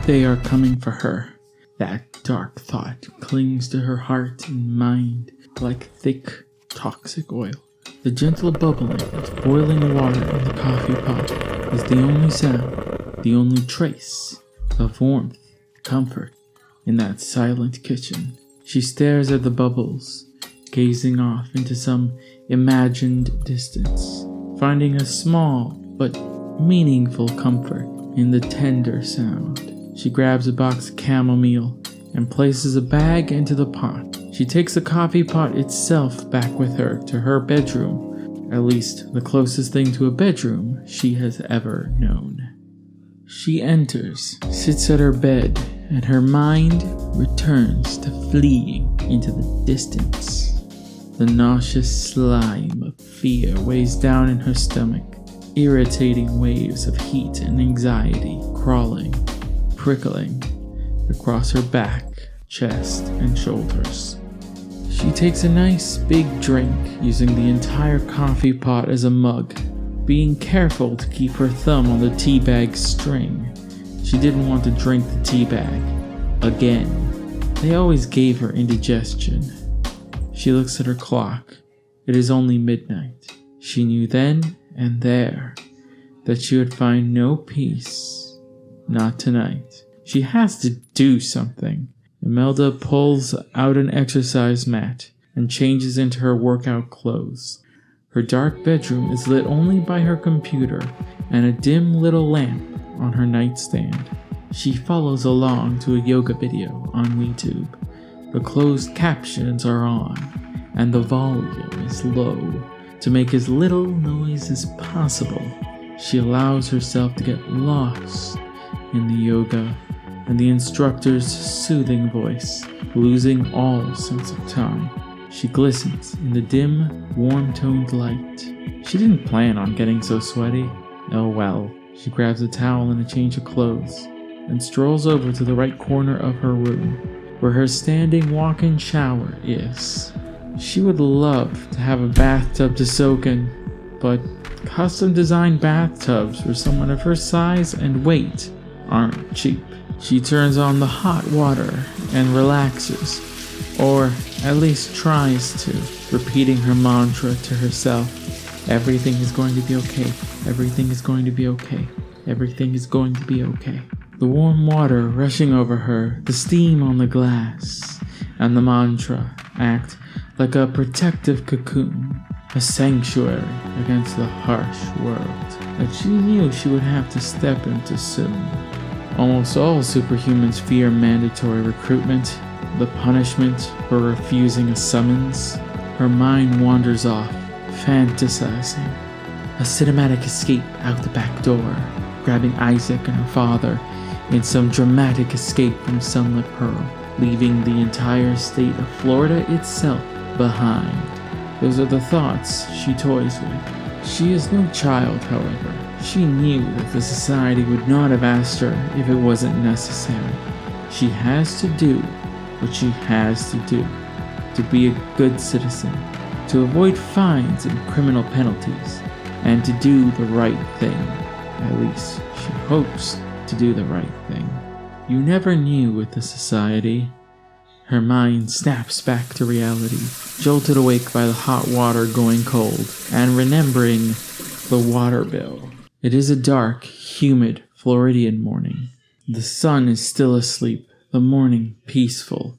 They are coming for her. That dark thought clings to her heart and mind like thick, toxic oil. The gentle bubbling of boiling water in the coffee pot is the only sound, the only trace of warmth, comfort in that silent kitchen. She stares at the bubbles, gazing off into some imagined distance, finding a small but meaningful comfort in the tender sound. She grabs a box of chamomile and places a bag into the pot. She takes the coffee pot itself back with her to her bedroom, at least the closest thing to a bedroom she has ever known. She enters, sits at her bed, and her mind returns to fleeing into the distance. The nauseous slime of fear weighs down in her stomach, irritating waves of heat and anxiety crawling, prickling across her back, chest, and shoulders. She takes a nice big drink, using the entire coffee pot as a mug, being careful to keep her thumb on the tea bag string. She didn't want to drink the tea bag again. They always gave her indigestion. She looks at her clock. It is only midnight. She knew then and there that she would find no peace. Not tonight. She has to do something. Imelda pulls out an exercise mat and changes into her workout clothes. Her dark bedroom is lit only by her computer and a dim little lamp on her nightstand. She follows along to a yoga video on YouTube. The closed captions are on, and the volume is low to make as little noise as possible. She allows herself to get lost in the yoga and the instructor's soothing voice, losing all sense of time. She glistens in the dim, warm-toned light. She didn't plan on getting so sweaty. Oh well. She grabs a towel and a change of clothes, and strolls over to the right corner of her room, where her standing walk-in shower is. She would love to have a bathtub to soak in, but custom-designed bathtubs for someone of her size and weight aren't cheap. She turns on the hot water and relaxes, or at least tries to, repeating her mantra to herself. Everything is going to be okay. Everything is going to be okay. Everything is going to be okay. The warm water rushing over her, the steam on the glass, and the mantra act like a protective cocoon, a sanctuary against the harsh world that she knew she would have to step into soon. Almost all superhumans fear mandatory recruitment, the punishment for refusing a summons. Her mind wanders off, fantasizing a cinematic escape out the back door, grabbing Isaac and her father in some dramatic escape from Sunlit Pearl, leaving the entire state of Florida itself behind. Those are the thoughts she toys with. She is no child, however. She knew that the society would not have asked her if it wasn't necessary. She has to do what she has to do to be a good citizen, to avoid fines and criminal penalties, and to do the right thing. At least she hopes to do the right thing. You never knew with the society. Her mind snaps back to reality, jolted awake by the hot water going cold, and remembering the water bill. It is a dark, humid Floridian morning. The sun is still asleep, the morning peaceful,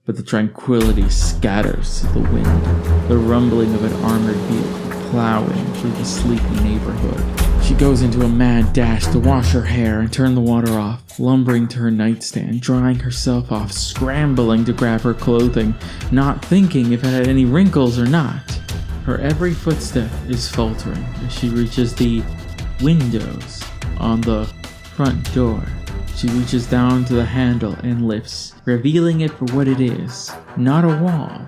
but the tranquility scatters to the wind, the rumbling of an armored vehicle plowing through the sleepy neighborhood. She goes into a mad dash to wash her hair and turn the water off, lumbering to her nightstand, drying herself off, scrambling to grab her clothing, not thinking if it had any wrinkles or not. Her every footstep is faltering as she reaches the windows on the front door. She reaches down to the handle and lifts, revealing it for what it is. Not a wall,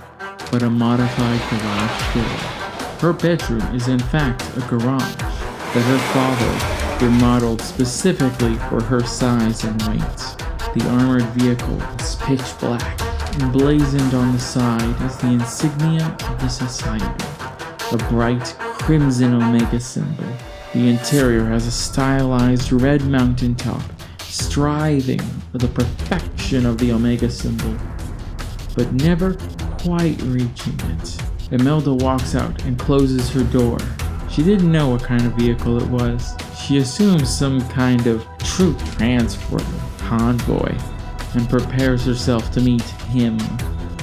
but a modified garage door. Her bedroom is in fact a garage that her father remodeled specifically for her size and weight. The armored vehicle is pitch black, emblazoned on the side is the insignia of the society, a bright crimson omega symbol. The interior has a stylized red mountaintop striving for the perfection of the Omega symbol, but never quite reaching it. Imelda walks out and closes her door. She didn't know what kind of vehicle it was. She assumes some kind of troop transport convoy and prepares herself to meet him.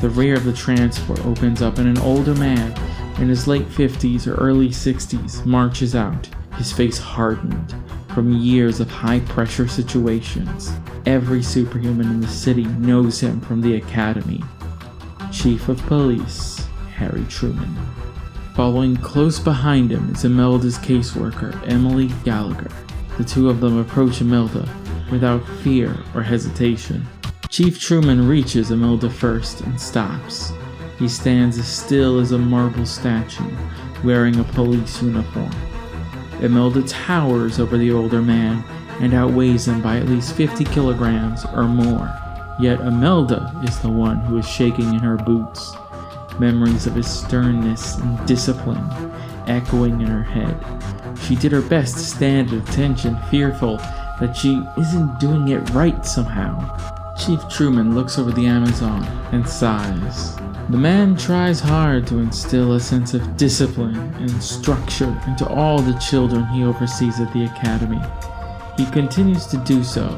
The rear of the transport opens up and an older man in his late 50s or early 60s marches out, his face hardened from years of high-pressure situations. Every superhuman in the city knows him from the academy. Chief of Police, Harry Truman. Following close behind him is Imelda's caseworker, Emily Gallagher. The two of them approach Imelda without fear or hesitation. Chief Truman reaches Imelda first and stops. He stands as still as a marble statue, wearing a police uniform. Imelda towers over the older man and outweighs him by at least 50 kilograms or more. Yet Imelda is the one who is shaking in her boots, memories of his sternness and discipline echoing in her head. She did her best to stand at attention, fearful that she isn't doing it right somehow. Chief Truman looks over the Amazon and sighs. The man tries hard to instill a sense of discipline and structure into all the children he oversees at the academy. He continues to do so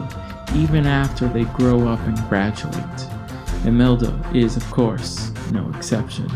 even after they grow up and graduate. Imelda is, of course, no exception.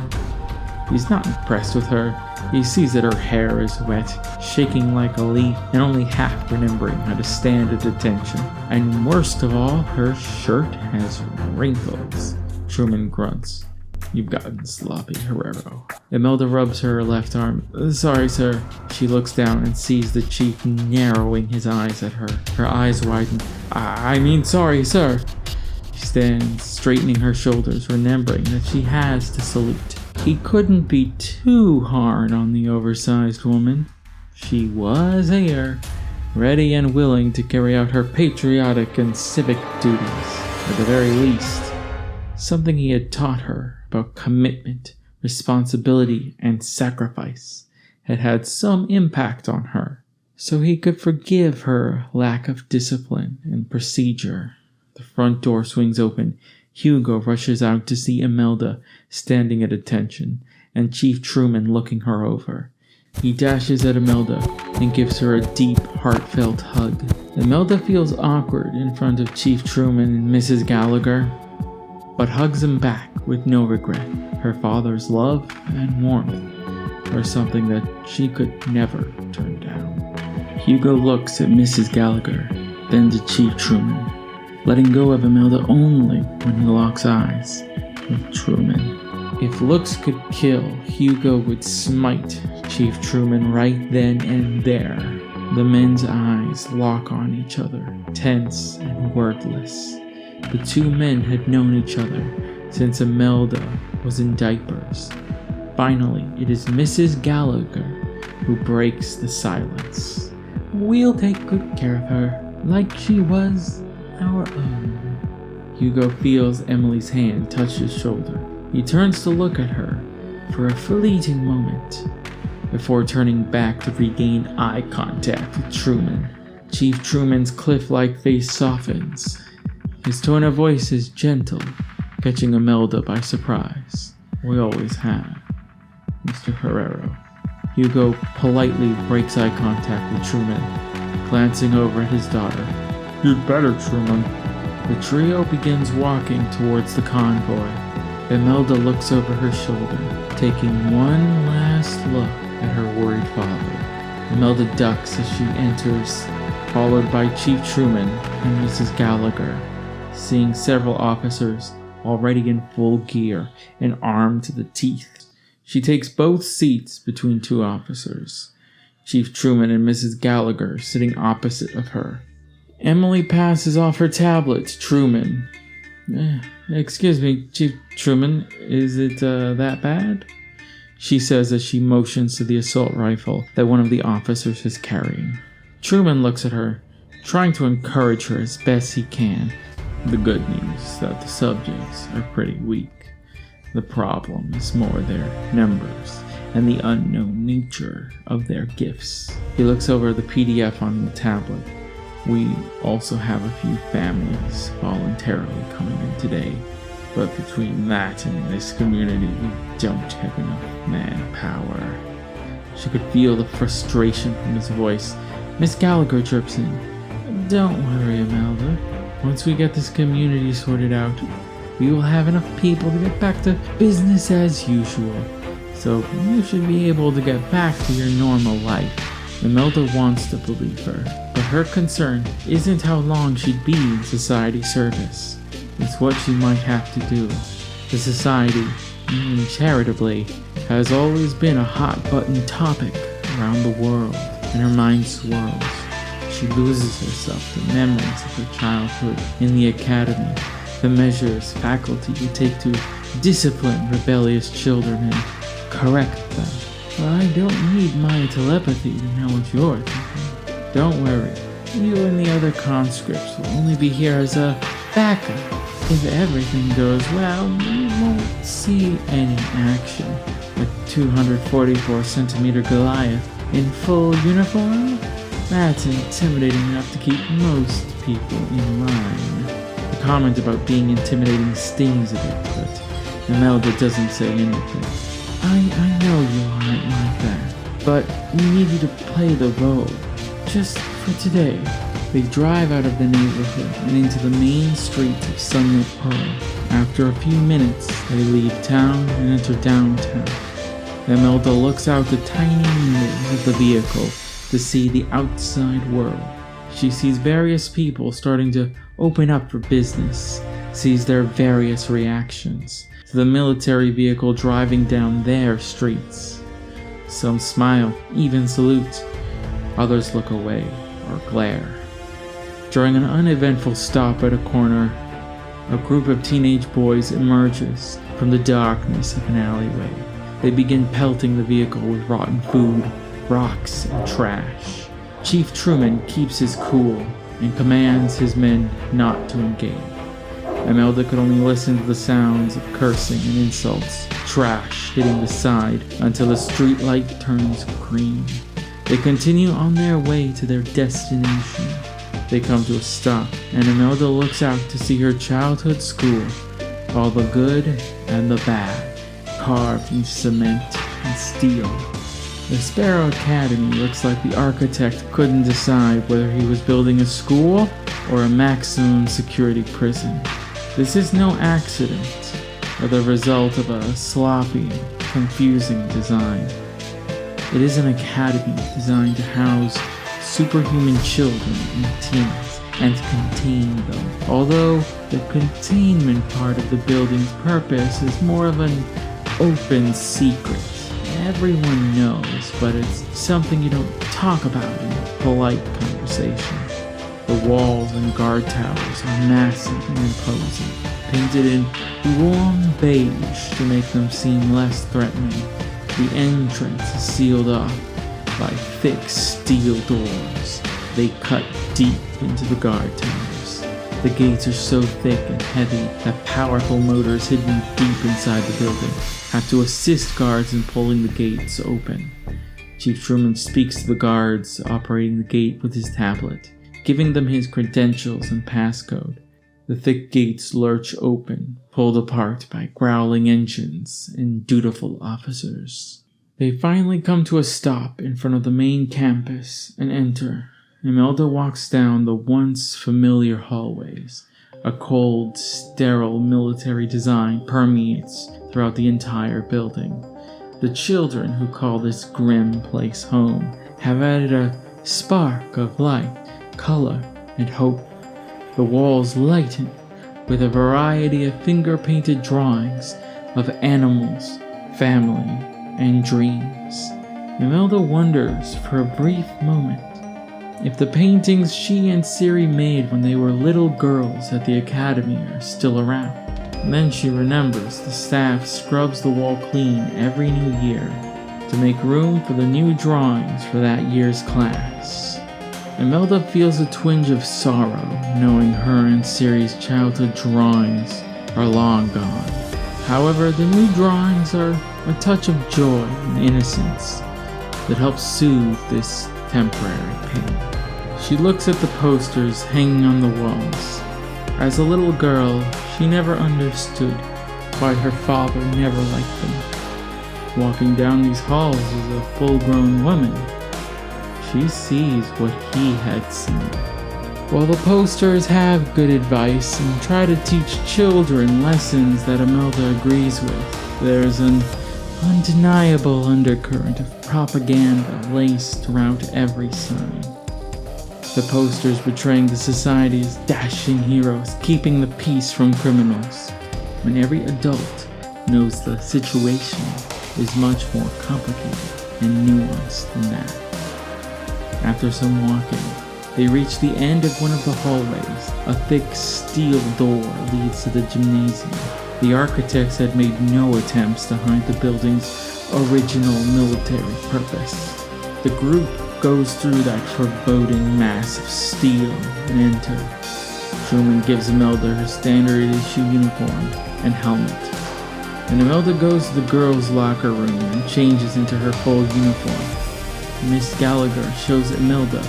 He's not impressed with her. He sees that her hair is wet, shaking like a leaf, and only half remembering how to stand at attention. And worst of all, her shirt has wrinkles. Truman grunts. You've gotten sloppy, Herrero. Imelda rubs her left arm. Sorry, sir. She looks down and sees the chief narrowing his eyes at her. Her eyes widen. I mean, sorry, sir. She stands, straightening her shoulders, remembering that she has to salute. He couldn't be too hard on the oversized woman. She was here, ready and willing to carry out her patriotic and civic duties. At the very least, something he had taught her about commitment, responsibility, and sacrifice had had some impact on her, so he could forgive her lack of discipline and procedure. The front door swings open. Hugo rushes out to see Imelda standing at attention, and Chief Truman looking her over. He dashes at Imelda and gives her a deep, heartfelt hug. Imelda feels awkward in front of Chief Truman and Mrs. Gallagher, but hugs him back with no regret. Her father's love and warmth were something that she could never turn down. Hugo looks at Mrs. Gallagher, then to Chief Truman, letting go of Imelda only when he locks eyes with Truman. If looks could kill, Hugo would smite Chief Truman right then and there. The men's eyes lock on each other, tense and wordless. The two men had known each other since Imelda was in diapers. Finally, it is Mrs. Gallagher who breaks the silence. We'll take good care of her, like she was our own. Hugo feels Emily's hand touch his shoulder. He turns to look at her for a fleeting moment before turning back to regain eye contact with Truman. Chief Truman's cliff-like face softens. His tone of voice is gentle, catching Imelda by surprise. We always have, Mr. Herrero. Hugo politely breaks eye contact with Truman, glancing over at his daughter. You'd better, Truman. The trio begins walking towards the convoy. Imelda looks over her shoulder, taking one last look at her worried father. Imelda ducks as she enters, followed by Chief Truman and Mrs. Gallagher, seeing several officers already in full gear and armed to the teeth. She takes both seats between two officers, Chief Truman and Mrs. Gallagher sitting opposite of her. Emily passes off her tablet to Truman. Excuse me, Chief Truman, is it that bad? She says as she motions to the assault rifle that one of the officers is carrying. Truman looks at her, trying to encourage her as best he can. The good news is that the subjects are pretty weak. The problem is more their numbers and the unknown nature of their gifts. He looks over the PDF on the tablet. We also have a few families voluntarily coming in today, but between that and this community, we don't have enough manpower." She could feel the frustration from his voice. Miss Gallagher chirps in, "Don't worry, Imelda. Once we get this community sorted out, we will have enough people to get back to business as usual. So you should be able to get back to your normal life." Imelda wants to believe her, but her concern isn't how long she'd be in society service. It's what she might have to do. The society, charitably, has always been a hot-button topic around the world, and her mind swirls. She loses herself to memories of her childhood in the academy, the measures faculty would take to discipline rebellious children and correct them. "I don't need my telepathy to know what you're thinking. Don't worry, you and the other conscripts will only be here as a backup. If everything goes well, you won't see any action. A 244-centimeter Goliath in full uniform? That's intimidating enough to keep most people in line." The comment about being intimidating stings a bit, but Imelda doesn't say anything. I know you aren't like that, but we need you to play the role, just for today." They drive out of the neighborhood and into the main streets of Sunlit Pearl. After a few minutes, they leave town and enter downtown. Imelda looks out the tiny windows of the vehicle to see the outside world. She sees various people starting to open up for business, sees their various reactions to the military vehicle driving down their streets. Some smile, even salute. Others look away or glare. During an uneventful stop at a corner, a group of teenage boys emerges from the darkness of an alleyway. They begin pelting the vehicle with rotten food, rocks, and trash. Chief Truman keeps his cool and commands his men not to engage. Imelda could only listen to the sounds of cursing and insults, trash hitting the side until the streetlight turns green. They continue on their way to their destination. They come to a stop, and Imelda looks out to see her childhood school, all the good and the bad, carved in cement and steel. The Sparrow Academy looks like the architect couldn't decide whether he was building a school or a maximum security prison. This is no accident, or the result of a sloppy, confusing design. It is an academy designed to house superhuman children and teens and to contain them. Although the containment part of the building's purpose is more of an open secret. Everyone knows, but it's something you don't talk about in polite conversation. The walls and guard towers are massive and imposing, painted in warm beige to make them seem less threatening. The entrance is sealed off by thick steel doors. They cut deep into the guard towers. The gates are so thick and heavy that powerful motors hidden deep inside the building have to assist guards in pulling the gates open. Chief Truman speaks to the guards operating the gate with his tablet, giving them his credentials and passcode. The thick gates lurch open, pulled apart by growling engines and dutiful officers. They finally come to a stop in front of the main campus and enter. Imelda walks down the once familiar hallways. A cold, sterile military design permeates throughout the entire building. The children who call this grim place home have added a spark of light, color, and hope. The walls lighten with a variety of finger-painted drawings of animals, family, and dreams. Imelda wonders for a brief moment if the paintings she and Siri made when they were little girls at the academy are still around. And then she remembers the staff scrubs the wall clean every new year to make room for the new drawings for that year's class. Imelda feels a twinge of sorrow knowing her and Siri's childhood drawings are long gone. However, the new drawings are a touch of joy and innocence that helps soothe this temporary pain. She looks at the posters hanging on the walls. As a little girl, she never understood why her father never liked them. Walking down these halls as a full-grown woman, she sees what he had seen. While the posters have good advice and try to teach children lessons that Imelda agrees with, there's an undeniable undercurrent of propaganda laced throughout every sign. The posters portraying the society's dashing heroes, keeping the peace from criminals, when every adult knows the situation is much more complicated and nuanced than that. After some walking, they reach the end of one of the hallways. A thick steel door leads to the gymnasium. The architects had made no attempts to hide the building's original military purpose. The group goes through that foreboding mass of steel and enter. Truman gives Imelda her standard issue uniform and helmet. And Imelda goes to the girls' locker room and changes into her full uniform. Miss Gallagher shows Imelda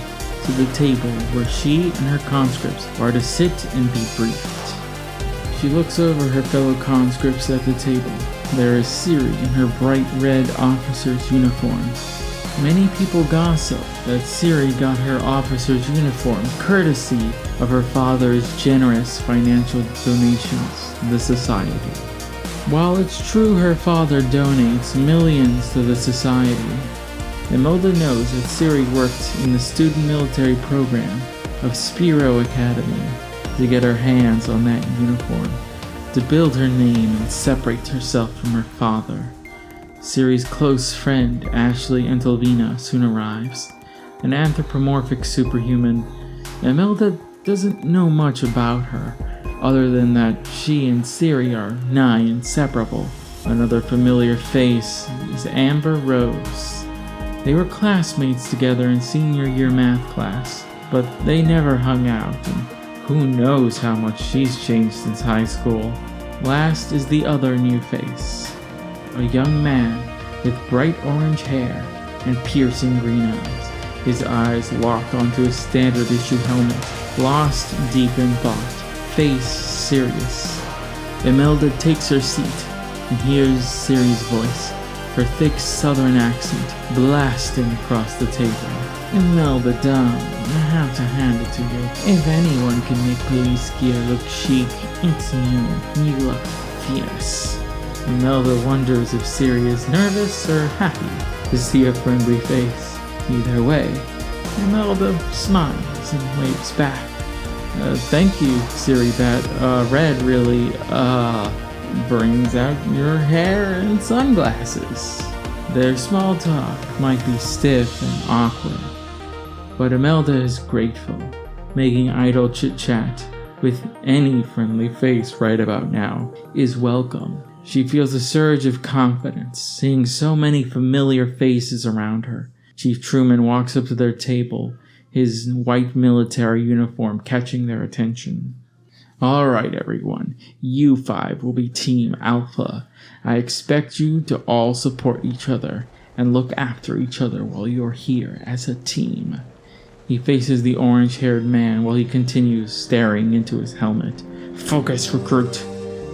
to the table where she and her conscripts are to sit and be briefed. She looks over her fellow conscripts at the table. There is Siri in her bright red officer's uniform. Many people gossip that Siri got her officer's uniform courtesy of her father's generous financial donations to the society. While it's true her father donates millions to the society, Imelda knows that Siri worked in the student military program of Spiro Academy to get her hands on that uniform, to build her name and separate herself from her father. Siri's close friend, Ashley Entelvina, soon arrives. An anthropomorphic superhuman, Imelda doesn't know much about her, other than that she and Siri are nigh inseparable. Another familiar face is Amber Rose. They were classmates together in senior year math class, but they never hung out, and who knows how much she's changed since high school. Last is the other new face. A young man with bright orange hair and piercing green eyes. His eyes locked onto a standard issue helmet, lost deep in thought, face serious. Imelda takes her seat and hears Siri's voice, her thick southern accent blasting across the table. Imelda, darling, I have to hand it to you. If anyone can make police gear look chic, it's you. You look fierce. Imelda wonders if Siri is nervous or happy to see a friendly face. Either way, Imelda smiles and waves back. Thank you, Siri. That red really, brings out your hair and sunglasses. Their small talk might be stiff and awkward, but Imelda is grateful, making idle chit-chat with any friendly face right about now is welcome. She feels a surge of confidence, seeing so many familiar faces around her. Chief Truman walks up to their table, his white military uniform catching their attention. All right, everyone. You five will be Team Alpha. I expect you to all support each other and look after each other while you're here as a team. He faces the orange-haired man while he continues staring into his helmet. Focus, recruit.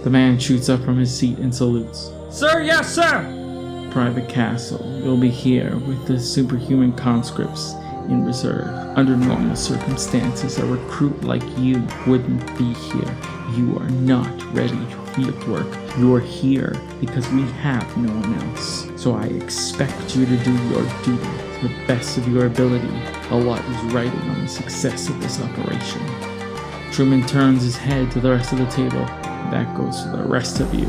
The man shoots up from his seat and salutes. Sir, yes, sir! Private Castle, you'll be here with the superhuman conscripts in reserve. Under normal circumstances, a recruit like you wouldn't be here. You are not ready for field work. You are here because we have no one else. So I expect you to do your duty to the best of your ability. A lot is riding on the success of this operation. Truman turns his head to the rest of the table. That goes for the rest of you.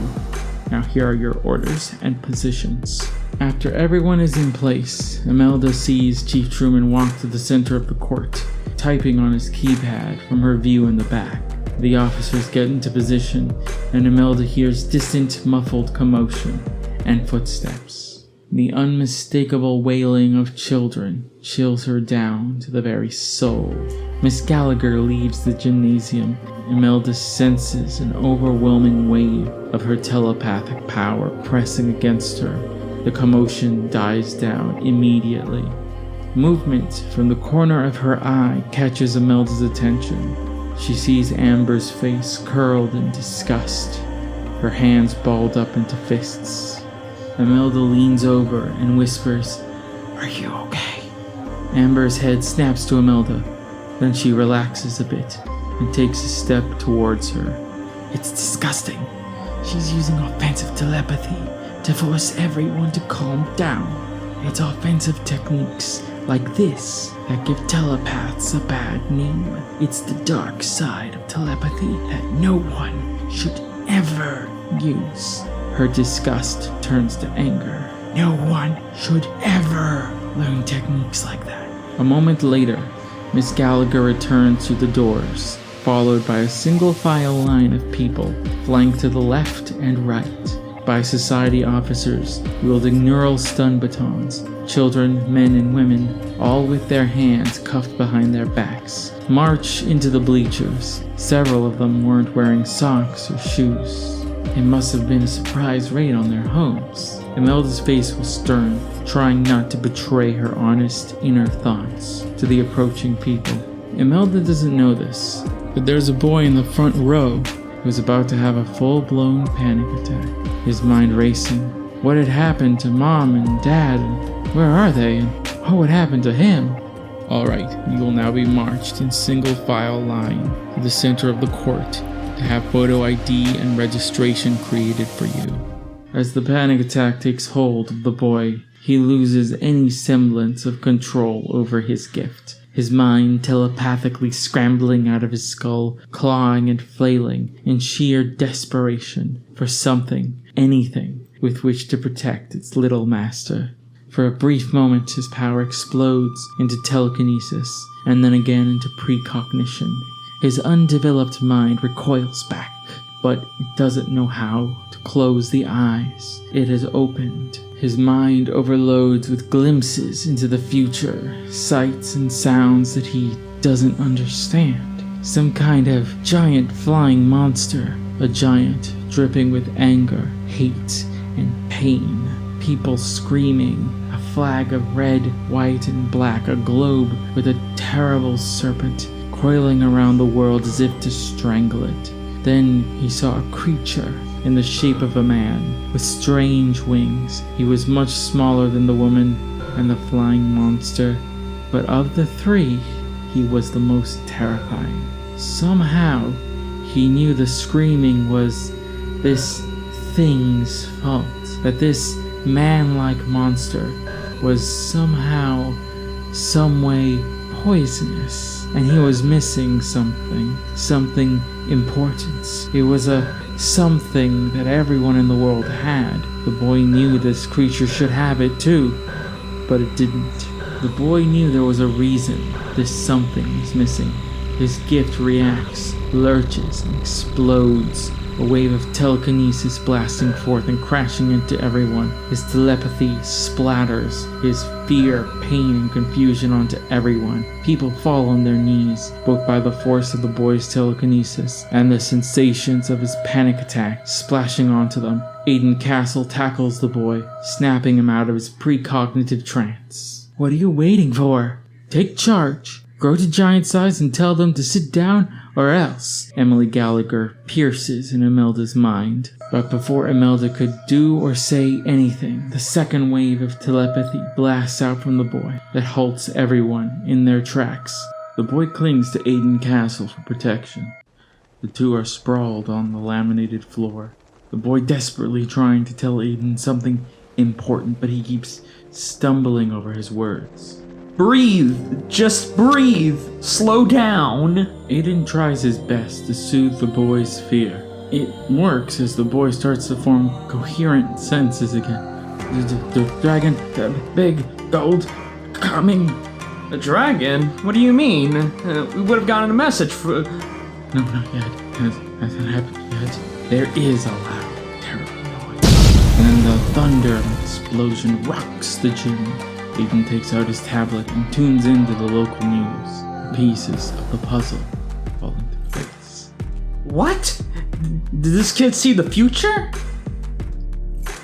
Now here are your orders and positions. After everyone is in place, Imelda sees Chief Truman walk to the center of the court, typing on his keypad from her view in the back. The officers get into position, and Imelda hears distant, muffled commotion and footsteps. The unmistakable wailing of children chills her down to the very soul. Miss Gallagher leaves the gymnasium. Imelda senses an overwhelming wave of her telepathic power pressing against her. The commotion dies down immediately. Movement from the corner of her eye catches Imelda's attention. She sees Amber's face curled in disgust, her hands balled up into fists. Imelda leans over and whispers, "Are you okay?" Amber's head snaps to Imelda, then she relaxes a bit and takes a step towards her. "It's disgusting. She's using offensive telepathy to force everyone to calm down. It's offensive techniques like this that give telepaths a bad name. It's the dark side of telepathy that no one should ever use." Her disgust turns to anger. No one should ever learn techniques like that. A moment later, Miss Gallagher returns through the doors, followed by a single file line of people, flanked to the left and right by society officers wielding neural stun batons. Children, men, and women, all with their hands cuffed behind their backs, march into the bleachers. Several of them weren't wearing socks or shoes. It must have been a surprise raid on their homes. Imelda's face was stern, trying not to betray her honest inner thoughts to the approaching people. Imelda doesn't know this, but there's a boy in the front row who's about to have a full-blown panic attack. His mind racing. What had happened to Mom and Dad? Where are they? And what would happen to him? Alright, you will now be marched in single file line to the center of the court to have photo ID and registration created for you. As the panic attack takes hold of the boy, he loses any semblance of control over his gift. His mind telepathically scrambling out of his skull, clawing and flailing in sheer desperation for something, anything, with which to protect its little master. For a brief moment, his power explodes into telekinesis, and then again into precognition. His undeveloped mind recoils back, but it doesn't know how to close the eyes it has opened. His mind overloads with glimpses into the future, sights and sounds that he doesn't understand. Some kind of giant flying monster, a giant dripping with anger, hate, and pain. People screaming, a flag of red, white, and black, a globe with a terrible serpent coiling around the world as if to strangle it. Then he saw a creature in the shape of a man with strange wings. He was much smaller than the woman and the flying monster, but of the three, he was the most terrifying. Somehow, he knew the screaming was this thing's fault, that this man-like monster was somehow, someway poisonous, and he was missing something important. It was a something that everyone in the world had. The boy knew this creature should have it too, but it didn't. The boy knew there was a reason this something was missing. His gift reacts, lurches, and explodes. A wave of telekinesis blasting forth and crashing into everyone. His telepathy splatters his fear, pain, and confusion onto everyone. People fall on their knees, both by the force of the boy's telekinesis and the sensations of his panic attack splashing onto them. Aiden Castle tackles the boy, snapping him out of his precognitive trance. "What are you waiting for? Take charge. Grow to giant size and tell them to sit down or else." Emily Gallagher pierces in Imelda's mind. But before Imelda could do or say anything, the second wave of telepathy blasts out from the boy that halts everyone in their tracks. The boy clings to Aiden Castle for protection. The two are sprawled on the laminated floor. The boy desperately trying to tell Aiden something important, but he keeps stumbling over his words. Breathe! Just breathe! Slow down! Aiden tries his best to soothe the boy's fear. It works as the boy starts to form coherent sentences again. The dragon, the big, gold, coming. A dragon? What do you mean? We would have gotten a message for... No, not yet. Hasn't happened yet. There is a loud, terrible noise. And then the thunder of an explosion rocks the gym. Aiden takes out his tablet and tunes into the local news. The pieces of the puzzle fall into place. What? Did this kid see the future?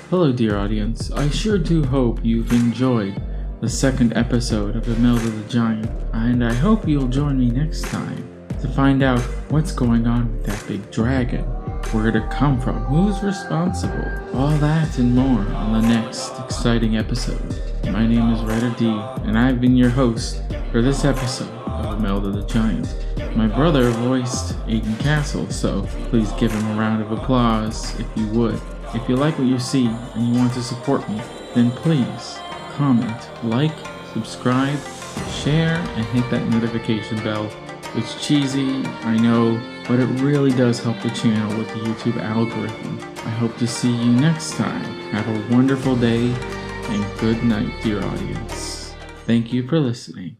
Hello, dear audience. I sure do hope you've enjoyed the second episode of Imelda the Giant, and I hope you'll join me next time to find out what's going on with that big dragon, where did it come from, who's responsible, all that and more on the next exciting episode. My name is Ryder D, and I've been your host for this episode of Imelda the Giant. My brother voiced Aiden Castle, so please give him a round of applause if you would. If you like what you see and you want to support me, then please comment, like, subscribe, share, and hit that notification bell. It's cheesy, I know, but it really does help the channel with the YouTube algorithm. I hope to see you next time. Have a wonderful day, and good night, dear audience. Thank you for listening.